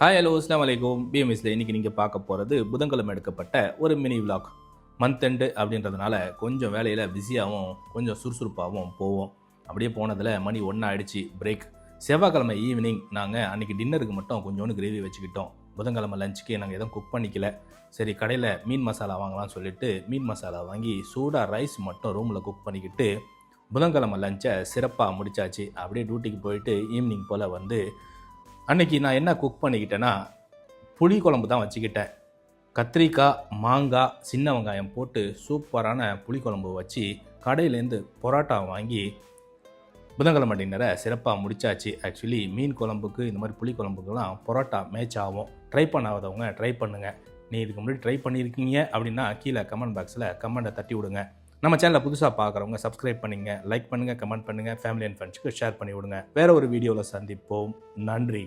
Hi hello அஸ்லாம் வலைக்கும். பிஎம்எஸ்ல இன்னைக்கு நீங்கள் பார்க்க போகிறது புதன்கிழமை எடுக்கப்பட்ட ஒரு மினி விலாக். மந்த் எண்டு அப்படின்றதுனால கொஞ்சம் வேலையில் பிஸியாகவும் கொஞ்சம் சுறுசுறுப்பாகவும் போவோம். அப்படியே போனதில் மணி 1 ஆயிடுச்சு. பிரேக். செவ்வாய்க்கிழமை ஈவினிங் நாங்கள் அன்றைக்கி டின்னருக்கு மட்டும் கொஞ்சோண்டு கிரேவி வச்சுக்கிட்டோம். புதன்கிழமை லஞ்சுக்கு நாங்கள் எதுவும் குக் பண்ணிக்கல. சரி, கடையில் மீன் மசாலா வாங்கலாம்னு சொல்லிட்டு மீன் மசாலா வாங்கி சூடாக ரைஸ் மட்டும் ரூமில் குக் பண்ணிக்கிட்டு புதன்கிழமை லஞ்சை சிறப்பாக முடிச்சாச்சு. அப்படியே டியூட்டிக்கு போயிட்டு ஈவினிங் போல் வந்து அன்றைக்கி நான் என்ன குக் பண்ணிக்கிட்டேன்னா புளி குழம்பு தான் வச்சுக்கிட்டேன். கத்திரிக்காய், மாங்காய், சின்ன வெங்காயம் போட்டு சூப்பரான புளிக்குழம்பு வச்சு கடையிலேருந்து பரோட்டா வாங்கி புதன்கிழமை டின்னரை சிறப்பாக முடிச்சாச்சு. ஆக்சுவலி மீன் குழம்புக்கு இந்த மாதிரி புளிக்குழம்புக்கெல்லாம் பரோட்டா மேட்ச் ஆகும். ட்ரை பண்ணாதவங்க ட்ரை பண்ணுங்கள். நீ இதுக்கு முன்னாடி ட்ரை பண்ணியிருக்கீங்க அப்படின்னா கீழே கமெண்ட் பாக்ஸில் கமெண்ட்டை தட்டி விடுங்க. நம்ம சேனலை புதுசாக பார்க்குறவங்க சப்ஸ்கிரைப் பண்ணிங்க, லைக் பண்ணுங்கள், கமெண்ட் பண்ணுங்கள், ஃபேமிலி அண்ட் ஃப்ரெண்ட்ஸ்க்கு ஷேர் பண்ணி விடுங்க. வேறு ஒரு வீடியோவில் சந்திப்போம். நன்றி.